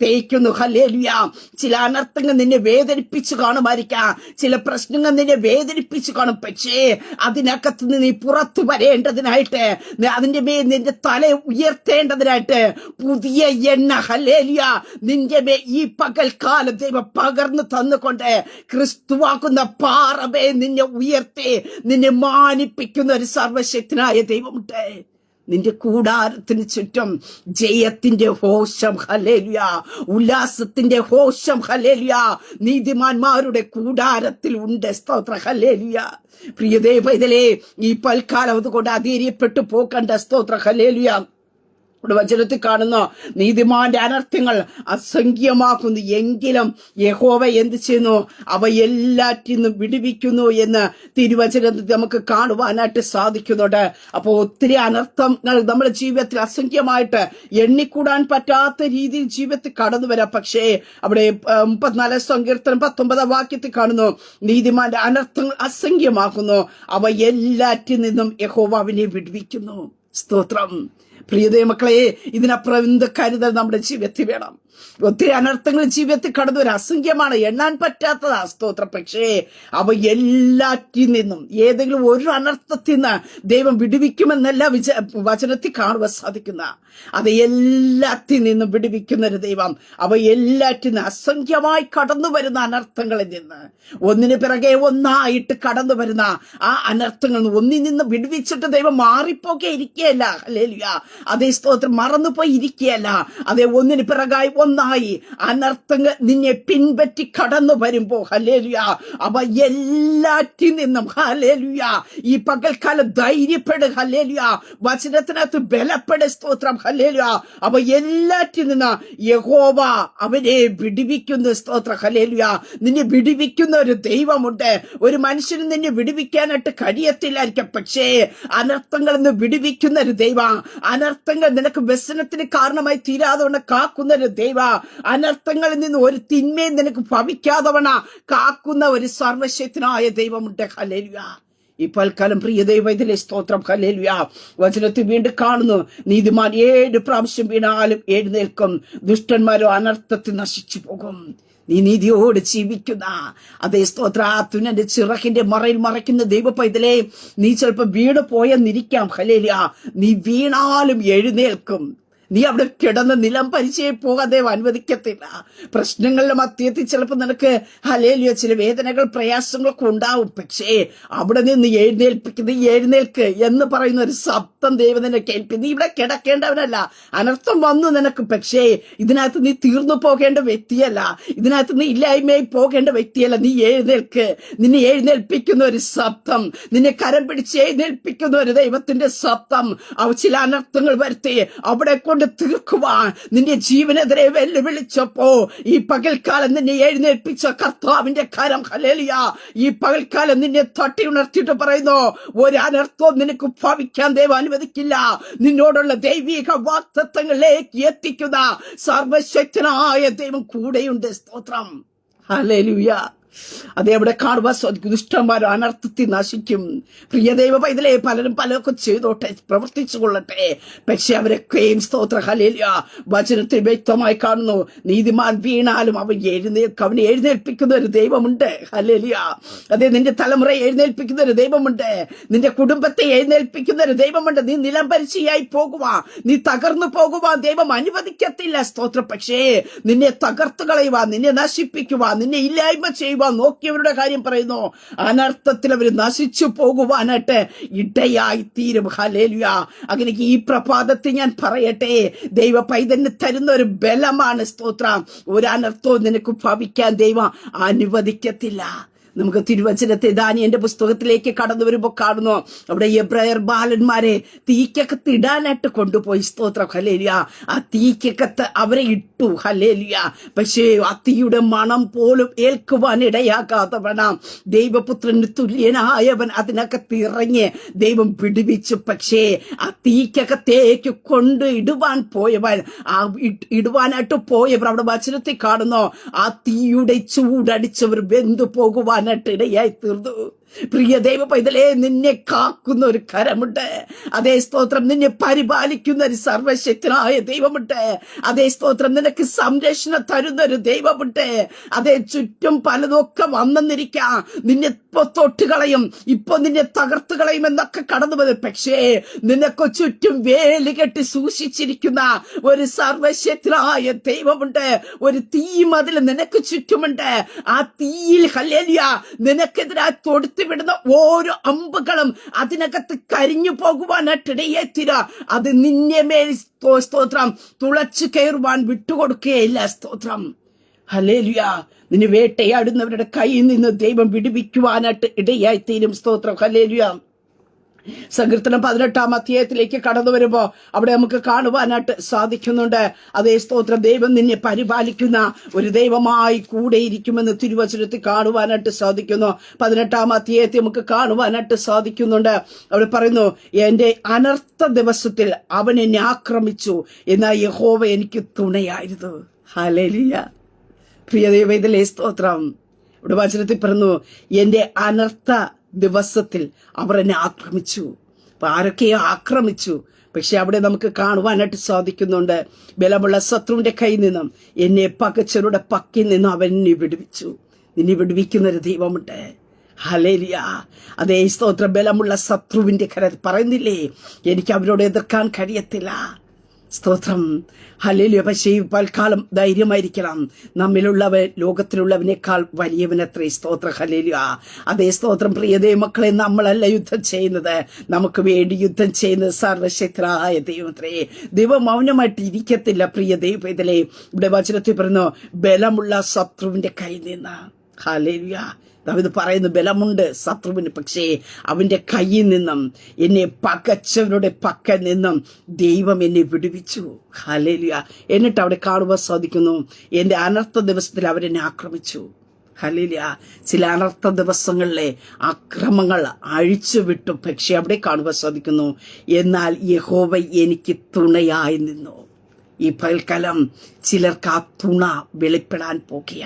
തേക്കുന്നു. ഹല്ലേലൂയ. ചില അനർത്ഥങ്ങൾ നിന്നെ വേദനിപ്പിച്ചു കാണുമായിരിക്കാം, ചില പ്രശ്നങ്ങൾ നിന്നെ വേദനിപ്പിച്ചു കാണും. പക്ഷേ അതിനകത്ത് നിന്ന് നീ പുറത്തു വരേണ്ടതിനായിട്ട്, അതിന്റെ മേൽ നിന്റെ തല ഉയർത്തേണ്ടതിനായിട്ട് പുതിയ എണ്ണ ഹല്ലേലൂയ നിന്റെ മേൽ ഈ പകൽക്കാലം ദൈവം പകർന്നു തന്നുകൊണ്ട് ക്രിസ്തുവാക്കുന്ന പാറമേ നിന്നെ ഉയർത്തി നിന്നെ മാനിപ്പിക്കുന്ന ഒരു സർവശക്തനായ ദൈവമുണ്ട്. നിന്റെ കൂടാരത്തിന് ചുറ്റും ജയത്തിന്റെ ഘോഷം ഹല്ലേലൂയ, ഉല്ലാസത്തിന്റെ ഘോഷം ഹല്ലേലൂയ നീതിമാന്മാരുടെ കൂടാരത്തിൽ ഉണ്ട്. സ്തോത്ര ഹല്ലേലൂയ. പ്രിയതേ പൈതലേ, ഈ പൽക്കാലം അതുകൊണ്ട് അധീര്യപ്പെട്ടു പോക്കണ്ട. സ്തോത്ര ഹല്ലേലൂയ. വചനത്തിൽ കാണുന്ന നീതിമാന്റെ അനർത്ഥങ്ങൾ അസംഖ്യമാക്കുന്നു, എങ്കിലും യഹോവ എന്ത് ചെയ്യുന്നു, അവ എല്ലാറ്റിൽ നിന്നും വിടുവിക്കുന്നു എന്ന് തിരുവചനത്തിൽ നമുക്ക് കാണുവാനായിട്ട് സാധിക്കുന്നുണ്ട്. അപ്പോൾ ഒത്തിരി അനർത്ഥങ്ങൾ നമ്മുടെ ജീവിതത്തിൽ അസംഖ്യമായിട്ട് എണ്ണിക്കൂടാൻ പറ്റാത്ത രീതിയിൽ ജീവിതത്തിൽ കടന്നു വരാം. പക്ഷേ അവിടെ 34 സങ്കീർത്തനം 19 വാക്യത്തിൽ കാണുന്നു, നീതിമാന്റെ അനർത്ഥങ്ങൾ അസംഖ്യമാക്കുന്നു, അവ എല്ലാറ്റിൽ നിന്നും യഹോവ അവനെ വിടുവിക്കുന്നു. സ്തോത്രം. പ്രിയതേ മക്കളെ, ഇതിനപ്പുറം എന്ത് കരുതൽ നമ്മുടെ ജീവിതത്തിൽ വേണം. ഒത്തിരി അനർത്ഥങ്ങൾ ജീവിതത്തിൽ കടന്നു വരും, അസംഖ്യമാണ്, എണ്ണാൻ പറ്റാത്തതാ. സ്തോത്രം. പക്ഷേ അവ എല്ലാറ്റിൽ നിന്നും ഏതെങ്കിലും ഒരു അനർത്ഥത്തിൽ നിന്ന് ദൈവം വിടുവിക്കുമെന്നല്ല വചനത്തിൽ കാണുവാൻ സാധിക്കുന്ന, അത് എല്ലാത്തിൽ നിന്നും വിടുവിക്കുന്ന ഒരു ദൈവം. അവ എല്ലാറ്റിൽ നിന്ന് അസംഖ്യമായി കടന്നു വരുന്ന അനർത്ഥങ്ങളിൽ നിന്ന് ഒന്നിന് പിറകെ ഒന്നായിട്ട് കടന്നു വരുന്ന ആ അനർത്ഥങ്ങളിൽ ഒന്നിൽ നിന്ന് വിടുവിച്ചിട്ട് ദൈവം മാറിപ്പോകെ ഇരിക്കുകയല്ല. ഹല്ലേലൂയ. അതേ സ്തോത്രം. മറന്നുപോയി ഇരിക്കുകയല്ല. അതേ ഒന്നിന് പിറകായി ഒന്നായി അനർത്ഥങ്ങൾ നിന്നെ പിൻപറ്റി കടന്നു വരുമ്പോ ഹല്ലേലൂയ അവ എല്ലാറ്റിൽ നിന്നും ഹല്ലേലൂയ ഈ പകൽക്കാലം ധൈര്യപ്പെടുക. ഹല്ലേലൂയ. വചനത്തിനകത്ത് ബലപ്പെടെ. സ്തോത്രം. ഹല്ലേലൂയ. അവ എല്ലാറ്റിൽ നിന്ന് യഹോവ അവനെ വിടുവിക്കുന്നു. സ്തോത്രം. ഹല്ലേലൂയ. നിന്നെ വിടുവിക്കുന്ന ഒരു ദൈവമുണ്ട്. ഒരു മനുഷ്യന് നിന്നെ വിടുവിക്കാനായിട്ട് കഴിയത്തില്ലായിരിക്കും, പക്ഷേ അനർത്ഥങ്ങളിൽ നിന്ന് വിടുവിക്കുന്ന ഒരു ദൈവ, അനർത്ഥങ്ങൾ നിനക്ക് വ്യസനത്തിന് കാരണമായി തീരാതെ കാക്കുന്ന ഒരു ദൈവ, അനർത്ഥങ്ങളിൽ നിന്ന് ഒരു തിന്മയും നിനക്ക് ഭവിക്കാതവണ കാക്കുന്ന ഒരു സർവശക്തനായ ദൈവമുണ്ട്. ഹല്ലേലൂയ. ഈ പൽക്കാലം പ്രിയ ദൈവ ഇതിലെ സ്തോത്രം. ഹല്ലേലൂയ. വചനത്തിൽ വീണ്ടും കാണുന്നു, നീതിമാൻ 7 പ്രാവശ്യം വീണാലും എഴുന്നേൽക്കും, ദുഷ്ടന്മാരോ അനർത്ഥത്തിൽ നശിച്ചു പോകും. നീ നീതിയോട് ജീവിക്കുന്ന അതേ സ്തോത്രാത്മന്റെ ചിറകിന്റെ മറയിൽ മറയ്ക്കുന്ന ദൈവ പൈതലേ, നീ ചിലപ്പോ വീണ് പോയെന്നിരിക്കാം. ഹല്ലേലൂയ. നീ വീണാലും എഴുന്നേൽക്കും. നീ അവിടെ കിടന്ന് നിലം പരിചയം പോകാതെ അനുവദിക്കത്തില്ല. പ്രശ്നങ്ങളുടെ മധ്യത്തിൽ ചിലപ്പോൾ നിനക്ക് ഹല്ലേലൂയ ചില വേദനകൾ പ്രയാസങ്ങളൊക്കെ ഉണ്ടാവും. പക്ഷേ അവിടെ നിന്ന് എഴുന്നേൽക്ക് എന്ന് പറയുന്ന ഒരു ശബ്ദം ദൈവം നിന്നെ കേൾപ്പി. നീ ഇവിടെ കിടക്കേണ്ടവനല്ല. അനർത്ഥം വന്നു നിനക്ക്, പക്ഷേ ഇതിനകത്ത് നീ തീർന്നു പോകേണ്ട വ്യക്തിയല്ല, ഇതിനകത്ത് നീ ഇല്ലായ്മയായി പോകേണ്ട വ്യക്തിയല്ല. നീ എഴുന്നേൽക്ക്. നിന്നെ എഴുന്നേൽപ്പിക്കുന്ന ഒരു ശബ്ദം, നിന്നെ കരം പിടിച്ച് എഴുന്നേൽപ്പിക്കുന്ന ഒരു ദൈവത്തിന്റെ ശബ്ദം. അവ ചില അനർത്ഥങ്ങൾ വരുത്തി അവിടെ കൊണ്ട് തീർക്കുവാൻ നിന്റെ ജീവനെതിരെ വെല്ലുവിളിച്ചപ്പോ ഈ പകൽക്കാലം നിന്നെ എഴുന്നേൽപ്പിച്ച കർത്താവിന്റെ കരം ഹല്ലേലൂയ ഈ പകൽക്കാലം നിന്നെ തട്ടി ഉണർത്തിയിട്ട് പറയുന്നു, ഒരു അനർത്ഥവും നിനക്ക് ഭവിക്കാൻ ദൈവം അനുവദിക്കില്ല. നിന്നോടുള്ള ദൈവിക വാഗ്ദത്തങ്ങളിലേക്ക് എത്തിക്കുന്ന സർവശക്തനായ ദൈവം കൂടെയുണ്ട്. സ്തോത്രം. ഹല്ലേലൂയ. അതേ അവിടെ കാണുവാൻ സാധിക്കും. ദുഷ്ടന്മാരും അനർത്ഥത്തിൽ നശിക്കും. പ്രിയ ദൈവ പൈതലേ, പലരും പലതൊക്കെ ചെയ്തോട്ടെ, പ്രവർത്തിച്ചു കൊള്ളട്ടെ, പക്ഷെ അവരൊക്കെയും സ്തോത്ര ഹല്ലേലൂയ വചനത്തിൽ വ്യക്തമായി കാണുന്നു. നീതിമാൻ വീണാലും അവനെ എഴുന്നേൽപ്പിക്കുന്ന ഒരു ദൈവമുണ്ട്. ഹല്ലേലൂയ. അതേ, നിന്റെ തലമുറയെ എഴുന്നേൽപ്പിക്കുന്ന ഒരു ദൈവമുണ്ട്. നിന്റെ കുടുംബത്തെ എഴുന്നേൽപ്പിക്കുന്ന ഒരു ദൈവമുണ്ട്. നീ നിലംപരിശിയായി പോകുവാ, നീ തകർന്നു പോകുവാ ദൈവം അനുവദിക്കത്തില്ല. സ്തോത്രം. പക്ഷേ നിന്നെ തകർത്തു കളയുവാ, നിന്നെ നശിപ്പിക്കുവാ, നിന്നെ ഇല്ലായ്മ ചെയ്യുവാൻ നോക്കിയവരുടെ കാര്യം പറയുന്നു. അനർത്ഥത്തിൽ അവർ നശിച്ചു പോകുവാനായിട്ട് ഇടയായി തീരും. ഹല്ലേലൂയ. അങ്ങനെ ഈ പ്രഭാതത്തിൽ ഞാൻ പറയട്ടെ, ദൈവ പൈതലിന് തരുന്ന ഒരു ബലമാണ്. സ്തോത്രം. ഒരു അനർത്ഥവും നിനക്ക് ഭവിക്കാൻ ദൈവം അനുവദിക്കത്തില്ല. നമുക്ക് തിരുവചനത്തെ ദാനിയേലിന്റെ പുസ്തകത്തിലേക്ക് കടന്നു വരുമ്പോൾ കാണുന്നു, അവിടെ എബ്രായർ ബാലന്മാരെ തീക്കകത്ത് ഇടാനായിട്ട് കൊണ്ടുപോയി. സ്തോത്രം. ഹല്ലേലൂയ. ആ തീക്കകത്ത് അവരെ ഇട്ടു. ഹല്ലേലൂയ. പക്ഷേ ആ തീയുടെ മണം പോലും ഏൽക്കുവാൻ ഇടയാകാത്തവണ്ണം ദൈവപുത്രന് തുല്യനായവൻ അതിനകത്ത് ഇറങ്ങി ദൈവം വിടുവിച്ചു. പക്ഷേ ആ തീക്കകത്തേക്ക് കൊണ്ട് ഇടുവാൻ പോയവൻ, ആ ഇടുവാനായിട്ട് പോയവർ അവിടെ വചനത്തിൽ കാണുന്നു, ആ തീയുടെ ചൂടടിച്ചവർ വെന്തു പോകുവാൻ ഇടയായി തീർന്നു. പ്രിയ ദൈവ പൈതലേ, നിന്നെ കാക്കുന്ന ഒരു കരമുണ്ട്. അതേ സ്തോത്രം. നിന്നെ പരിപാലിക്കുന്ന ഒരു സർവശക്തനായ ദൈവമുണ്ട്. അതേ സ്തോത്രം. നിനക്ക് സംരക്ഷണം തരുന്ന ഒരു ദൈവമുണ്ട്. അതേ, ചുറ്റും പലതൊക്കെ വന്നെന്നിരിക്കാം, നിന്നെ ഇപ്പൊ തൊട്ടുകളയും, ഇപ്പൊ നിന്നെ തകർത്തു കളയും എന്നൊക്കെ കടന്നു വരും. പക്ഷേ നിനക്ക് ചുറ്റും വേലി കെട്ടി സൂക്ഷിച്ചിരിക്കുന്ന ഒരു സർവശക്തനായ ദൈവമുണ്ട്. ഒരു തീ മതിൽ നിനക്ക് ചുറ്റുമുണ്ട്. ആ തീയിൽ ഹല്ലേലൂയ നിനക്കെതിരായി തൊടുത്തു വിടുന്ന ഓരോ അമ്പുകളും അതിനകത്ത് കരിഞ്ഞു പോകുവാനായിട്ടിടയെത്തിര. അത് നിന്നെ മേൽ സ്തോത്രം തുളച്ചു കയറുവാൻ വിട്ടുകൊടുക്കുകയില്ല. സ്തോത്രം. ഹല്ലേലൂയ. നിന്നെ വേട്ടയാടുന്നവരുടെ കയ്യിൽ നിന്ന് ദൈവം വിടുവിക്കുവാനായിട്ട് ഇടയായി തീരും. സ്തോത്രം. ഹല്ലേലൂയ. സങ്കീർത്തനം 18 അധ്യായത്തിലേക്ക് കടന്നു വരുമ്പോ അവിടെ നമുക്ക് കാണുവാനായിട്ട് സാധിക്കുന്നുണ്ട്. അതേ സ്തോത്രം. ദൈവം നിന്നെ പരിപാലിക്കുന്ന ഒരു ദൈവമായി കൂടെ ഇരിക്കുമെന്ന് തിരുവചനത്തിൽ കാണുവാനായിട്ട് സാധിക്കുന്നു. 18 അധ്യായത്തിൽ നമുക്ക് കാണുവാനായിട്ട് സാധിക്കുന്നുണ്ട്. അവിടെ പറയുന്നു, എന്റെ അനർത്ഥ ദിവസത്തിൽ അവൻ എന്നെ ആക്രമിച്ചു, എന്നാൽ യഹോവ എനിക്ക് തുണയായിരുന്നു. ഹല്ലേലൂയ. പ്രിയ ദൈവത്തിലെ സ്തോത്രം. ഇവിടെ വചനത്തിൽ പറഞ്ഞു, എന്റെ അനർത്ഥ ദിവസത്തിൽ അവർ എന്നെ ആക്രമിച്ചു. അപ്പൊ ആരൊക്കെയോ ആക്രമിച്ചു. പക്ഷെ അവിടെ നമുക്ക് കാണുവാനായിട്ട് സാധിക്കുന്നുണ്ട്, ബലമുള്ള ശത്രുവിന്റെ കയ്യിൽ നിന്നും എന്നെ പകച്ചവരുടെ പക്കിൽ നിന്നും അവൻ എന്നെ വിടുവിച്ചു. നിന്നെ വിടുവിക്കുന്ന ഒരു ദൈവമുണ്ട്. ഹല്ലേലൂയ. അതേ സ്തോത്രം. ബലമുള്ള ശത്രുവിന്റെ കര പറയുന്നില്ലേ, എനിക്ക് അവരോട് എതിർക്കാൻ കഴിയത്തില്ല. സ്തോത്രം. ഹല്ലേലൂയ. പക്ഷേ പൽക്കാലം ധൈര്യമായിരിക്കണം. നമ്മിലുള്ളവൻ ലോകത്തിലുള്ളവനേക്കാൾ വലിയവനത്രേ. സ്തോത്രം. ഹല്ലേലൂയ. അതേ സ്തോത്രം. പ്രിയ ദൈവമക്കളെ, നമ്മളല്ല യുദ്ധം ചെയ്യുന്നത്, നമുക്ക് വേണ്ടി യുദ്ധം ചെയ്യുന്നത് സർവശക്തനായ ദൈവമത്രേ. ദൈവം മൗനമായിട്ട് ഇരിക്കത്തില്ല. പ്രിയ ദൈവത്തിലെ ഇവിടെ വചനത്തിൽ പറയുന്നു, ബലമുള്ള ശത്രുവിന്റെ കയ്യിൽ നിന്ന്. ഹല്ലേലൂയ. ദാവീദ് പറയുന്നു, ബലമുണ്ട് ശത്രുവിന്, പക്ഷേ അവന്റെ കയ്യിൽ നിന്നും, എന്നെ പകച്ചവരുടെ പക്കൽ നിന്നും ദൈവം എന്നെ വിടുവിച്ചു. ഹല്ലേലൂയ. എന്നിട്ട് അവിടെ കാണുവാൻ സാധിക്കുന്നു, എന്റെ അനർത്ഥ ദിവസത്തിൽ അവരെന്നെ ആക്രമിച്ചു. ഹല്ലേലൂയ. ചില അനർത്ഥ ദിവസങ്ങളിലെ അക്രമങ്ങൾ അഴിച്ചുവിട്ടു. പക്ഷെ അവിടെ കാണുവാൻ സാധിക്കുന്നു, എന്നാൽ യഹോവ എനിക്ക് തുണയായി നിന്നു. ഈ പൽക്കാലം ചിലർക്ക് ആ തുണ വെളിപ്പെടാൻ പോകുക.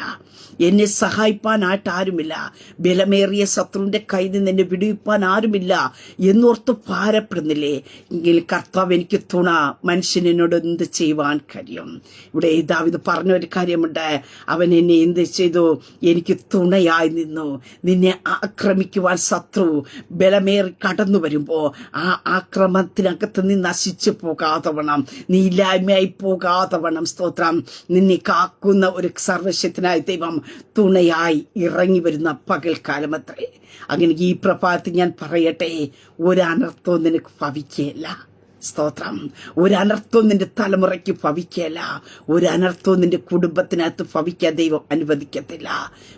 എന്നെ സഹായിപ്പാനായിട്ട് ആരുമില്ല, ബലമേറിയ ശത്രുവിന്റെ കയ്യിൽ നിന്ന് എന്നെ വിടുവിപ്പാൻ ആരുമില്ല എന്നോർത്ത് ഭാരപ്പെടുന്നില്ലേ? എങ്കിൽ കർത്താവ് എനിക്ക് തുണ, മനുഷ്യൻ എന്നോട് എന്ത് ചെയ്യുവാൻ കഴിയും? ഇവിടെ ദാവീദ് പറഞ്ഞ ഒരു കാര്യമുണ്ട്, അവൻ എന്നെ എന്ത് ചെയ്തു? എനിക്ക് തുണയായി നിന്നു. നിന്നെ ആക്രമിക്കുവാൻ ശത്രു ബലമേറി കടന്നു വരുമ്പോ ആ ആക്രമണത്തിനകത്ത് നീ നശിച്ചു പോകാത്തവണ്ണം, നീ ഇല്ലായ്മയായി പോകാത്തവണ്ണം, സ്തോത്രം, നിന്നെ കാക്കുന്ന ഒരു സർവശക്തനായ ദൈവം തുണയായി ഇറങ്ങി വരുന്ന പകൽക്കാലമത്രേ. അങ്ങനെ ഈ പ്രഭാതത്തിൽ ഞാൻ പറയട്ടെ, ഒരനർത്ഥവും നിനക്ക് ഭവിക്കുകയില്ല. സ്തോത്രം. ഒരനർത്ഥവും നിന്റെ തലമുറയ്ക്ക് ഭവിക്കുകയില്ല. ഒരനർത്ഥവും നിന്റെ കുടുംബത്തിനകത്ത് ഭവിക്കാൻ ദൈവം അനുവദിക്കത്തില്ല.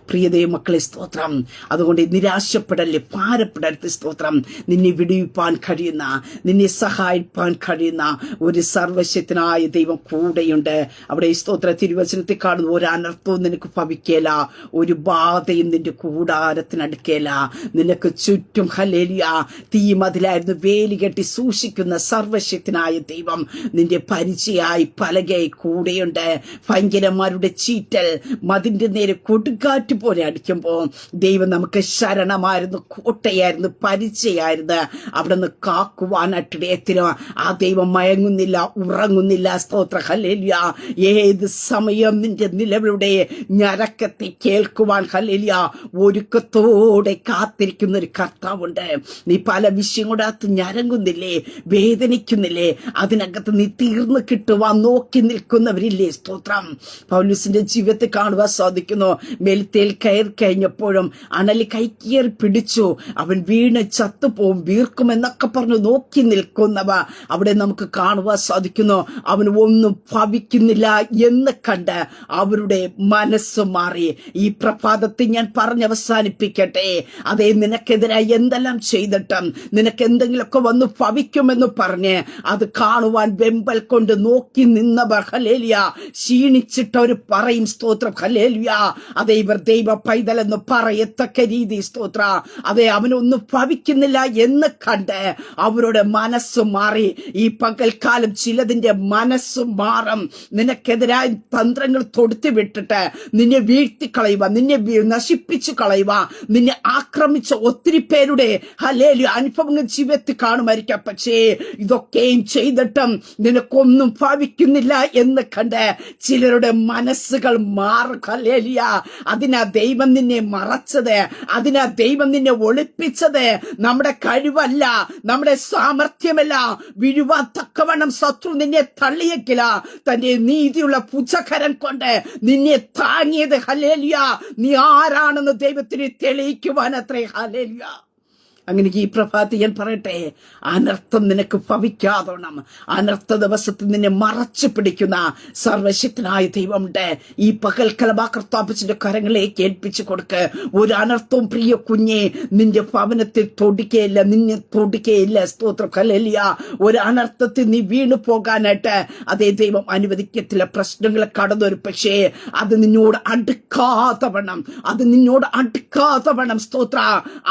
പ്രിയ ദൈവമക്കളെ, സ്തോത്രം. അതുകൊണ്ട് നിരാശപ്പെടല്ലേ, ഭാരപ്പെടരുത്. സ്തോത്രം. നിന്നെ വിടുവിപ്പാൻ കഴിയുന്ന, നിന്നെ സഹായിപ്പാൻ കഴിയുന്ന ഒരു സർവശക്തനായ ദൈവം കൂടെയുണ്ട്. അവിടെ സ്തോത്ര തിരുവചനത്തിൽ കാണുന്നു, ഒരനർത്ഥവും നിനക്ക് ഭവിക്കുകയില്ല, ഒരു ബാധയും നിന്റെ കൂടാരത്തിനടുക്കുകയില്ല. നിനക്ക് ചുറ്റും ഹല്ലേലൂയ തീ മതിലായിരുന്നു വേലി കെട്ടി സൂക്ഷിക്കുന്ന സർവശക്തനായ ദൈവം നിന്റെ പരിചയായി പലകയായി കൂടെയുണ്ട്. ഭയങ്കരന്മാരുടെ ചീറ്റൽ മതിന്റെ നേരെ കൊടുങ്കാറ്റ് പോലെ അടിക്കുമ്പോൾ ദൈവം നമുക്ക് ശരണമായിരുന്നു, കോട്ടയായിരുന്നു, പരിചയായിരുന്നു. അവിടെ നിന്ന് കാക്കുവാനായിട്ടിടയത്തിനോ ആ ദൈവം മയങ്ങുന്നില്ല, ഉറങ്ങുന്നില്ല. സ്തോത്ര ഹല്ലേലൂയ. ഏത് സമയം നിന്റെ നിലവിളുടെ ഞരക്കത്തെ കേൾക്കുവാൻ ഹല്ലേലൂയ ഒരുക്കത്തോടെ കാത്തിരിക്കുന്ന ഒരു കർത്താവുണ്ട്. നീ പല വിഷയങ്ങളകത്ത് ഞരങ്ങുന്നില്ലേ, വേദനിക്കുന്നില്ലേ, അതിനകത്ത് നീ തീർന്നു കിട്ടുവാൻ നോക്കി നിൽക്കുന്നവരില്ലേ? സ്തോത്രം. പൗലോസിന്റെ ജീവിതത്തിൽ കാണുവാൻ സാധിക്കുന്നു. വെളുത്തേൽ കയറി കഴിഞ്ഞപ്പോഴും അണലി കൈക്കേറി പിടിച്ചു, അവൻ വീണ് ചത്തുപോകും, വീർക്കുമെന്നൊക്കെ പറഞ്ഞു നോക്കി നിൽക്കുന്നവ അവിടെ നമുക്ക് കാണുവാൻ സാധിക്കുന്നു. അവന് ഒന്നും ഭവിക്കുന്നില്ല എന്ന് കണ്ട് അവരുടെ മനസ്സ് മാറി. ഈ പ്രഭാതത്തിൽ ഞാൻ പറഞ്ഞവസാനിപ്പിക്കട്ടെ. അതേ, നിനക്കെതിരായി എന്തെല്ലാം ചെയ്തിട്ടും നിനക്ക് എന്തെങ്കിലുമൊക്കെ വന്ന് ഭവിക്കുമെന്ന് പറഞ്ഞ് അത് കാണുവാൻ വെമ്പൽ കൊണ്ട് നോക്കി നിന്നവർ ഹല്ലേലൂയ ക്ഷീണിച്ചിട്ടവർ പറയും സ്തോത്രം ഹല്ലേലൂയ. അതേ, ഇവർ ദൈവ പൈതലെന്ന് പറയത്തക്ക രീതി സ്തോത്ര. അതേ, അവനൊന്നും ഭവിക്കുന്നില്ല എന്ന് കണ്ട് അവരുടെ മനസ്സ് മാറി. ഈ പകൽക്കാലം ചിലതിന്റെ മനസ്സ് മാറും. നിനക്കെതിരായി തന്ത്രങ്ങൾ തൊടുത്തു വിട്ടിട്ട് നിന്നെ വീഴ്ത്തിക്കളയുക, നിന്നെ നശിപ്പിച്ചു കളയുക, നിന്നെ ആക്രമിച്ച ഒത്തിരി പേരുടെ ഹല്ലേലൂയ അനുഭവങ്ങൾ ജീവിതത്തിൽ കാണുമായിരിക്കാം. പക്ഷേ ഇതൊക്കെയും ചെയ്തിട്ടും നിനക്കൊന്നും ഭവിക്കുന്നില്ല എന്ന് കണ്ട് ചിലരുടെ മനസ്സുകൾ മാറും. ഹല്ലേലൂയ. അതിനാ ദൈവം നിന്നെ മറച്ചത്, അതിനാ ദൈവം നിന്നെ ഒളിപ്പിച്ചത്. നമ്മുടെ കഴിവല്ല, നമ്മുടെ സാമർഥ്യമല്ല, വീഴുവാൻ തക്കവണ്ണം ശത്രു നിന്നെ തള്ളിയേക്കില്ല. തന്റെ നീതിയുള്ള ഭുജകരം കൊണ്ട് നിന്നെ താങ്ങിയത് ഹല്ലേലൂയ. നീ ആരാണെന്ന് ദൈവത്തിന് തെളിയിക്കുവാൻ അത്രേ. ഹല്ലേലൂയ. അങ്ങനെ ഈ പ്രഭാതി ഞാൻ പറയട്ടെ, അനർത്ഥം നിനക്ക് ഭവിക്കാതോണം. അനർത്ഥ ദിവസത്തിൽ നിന്നെ മറച്ചു പിടിക്കുന്ന സർവശക്തനായ ദൈവമുണ്ട്. ഈ പകൽക്കലം ആ കർത്താവിന്റെ കരങ്ങളിലേക്ക് ഏൽപ്പിച്ചു കൊടുക്ക്. ഒരു അനർത്ഥവും പ്രിയ കുഞ്ഞെ നിന്റെ ഭവനത്തിൽ തൊടിക്കയില്ല, നിന്നെ തൊടിക്കയില്ല. സ്തോത്രം ഹല്ലേലൂയ. ഒരു അനർത്ഥത്തിൽ നീ വീണു പോകാനായിട്ട് അതേ ദൈവം അനുവദിക്കത്തില്ല. പ്രശ്നങ്ങളെ കടന്നു വരും, പക്ഷേ അത് നിന്നോട് അടുക്കാതെ വേണം. സ്തോത്ര.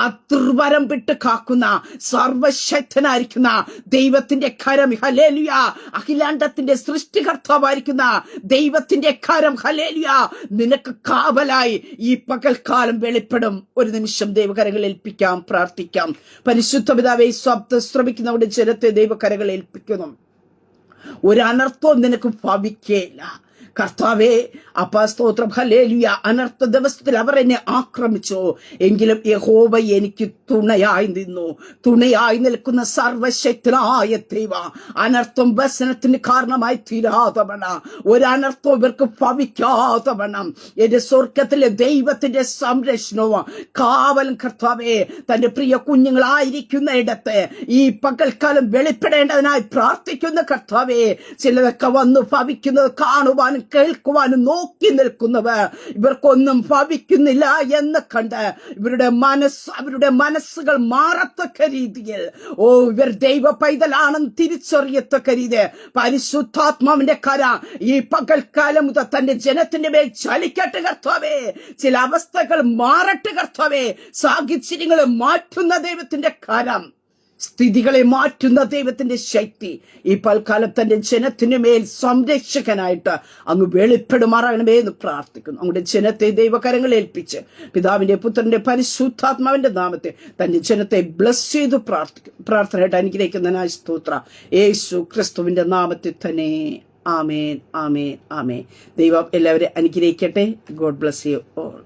അതിർവരം വിട്ട് കാക്കുന്ന സർവശക്തനായിരിക്കുന്ന ദൈവത്തിന്റെ കരം ഹല്ലേലൂയ. അഖിലാണ്ടത്തിന്റെ സൃഷ്ടികർത്താവായിരിക്കുന്ന ദൈവത്തിന്റെ കരം ഹല്ലേലൂയ നിനക്ക് കാവലായി ഈ പകൽക്കാലം വെളിപ്പെടും. ഒരു നിമിഷം ദൈവകരങ്ങൾ ഏൽപ്പിക്കാം, പ്രാർത്ഥിക്കാം. പരിശുദ്ധ പിതാവേ, ശബ്ദം ശ്രമിക്കുന്നവരുടെ ജനത്തെ ദൈവകരങ്ങൾ ഏൽപ്പിക്കുന്നു. ഒരു അനർത്ഥവും നിനക്ക് ഭവിക്കുകയില്ല കർത്താവേ. അപ്പാ സ്തോത്രം ഹല്ലേലൂയ. അനർത്ഥ ദിവസത്തിൽ അവർ എന്നെ ആക്രമിച്ചു, എങ്കിലും യഹോവ എനിക്ക് തുണയായി നിൽക്കുന്ന സർവശക്തനായ ദൈവ അനർത്ഥം വ്യസനത്തിന് കാരണമായി തീരാതെ വേണം, ഒരനർത്ഥവും ഇവർക്ക് ഭവിക്കാതെ വേണം. എന്റെ സ്വർഗത്തിലെ ദൈവത്തിന്റെ സംരക്ഷണവും കാവലും കർത്താവേ തന്റെ പ്രിയ കുഞ്ഞുങ്ങളായിരിക്കുന്ന ഇടത്ത് ഈ പകൽക്കാലം വെളിപ്പെടേണ്ടതിനായി പ്രാർത്ഥിക്കുന്ന കർത്താവേ. ചിലതൊക്കെ വന്ന് ഭവിക്കുന്നത് കാണുവാനും കേൾക്കുവാനും നോക്കി നിൽക്കുന്നവർ ഇവർക്കൊന്നും ഭവിക്കുന്നില്ല എന്ന് കണ്ട് അവരുടെ മനസ്സുകൾ മാറത്തക്ക രീതിയിൽ ഇവർ ദൈവ പൈതലാണെന്ന് തിരിച്ചറിയത്തക്ക രീതി പരിശുദ്ധാത്മാവിന്റെ കര ഈ പകൽക്കാലം മുതൽ തന്റെ ജനത്തിന്റെ മേൽ ചലിക്കട്ടെ കർത്താവേ. ചില അവസ്ഥകൾ മാറട്ടെ കർത്താവേ. സാഹചര്യങ്ങൾ മാറ്റുന്ന ദൈവത്തിന്റെ കരം, സ്ഥിതികളെ മാറ്റുന്ന ദൈവത്തിന്റെ ശക്തി ഈ പൽക്കാലം തന്റെ ജനത്തിന് മേൽ സംരക്ഷകനായിട്ട് അങ്ങ് വെളിപ്പെടുമാറാകണമേ എന്ന് പ്രാർത്ഥിക്കുന്നു. അങ്ങയുടെ ജനത്തെ ദൈവകരങ്ങൾ ഏൽപ്പിച്ച് പിതാവിന്റെ പുത്രന്റെ പരിശുദ്ധാത്മാവിന്റെ നാമത്തെ തന്റെ ജനത്തെ ബ്ലസ് ചെയ്ത് പ്രാർത്ഥനയായിട്ട് അനുഗ്രഹിക്കുന്നതിനായി സ്തോത്ര. യേശു ക്രിസ്തുവിന്റെ നാമത്തിൽ തന്നെ. ആമേൻ, ആമേൻ, ആമേൻ. ദൈവം എല്ലാവരെയും അനുഗ്രഹിക്കട്ടെ. God bless you all.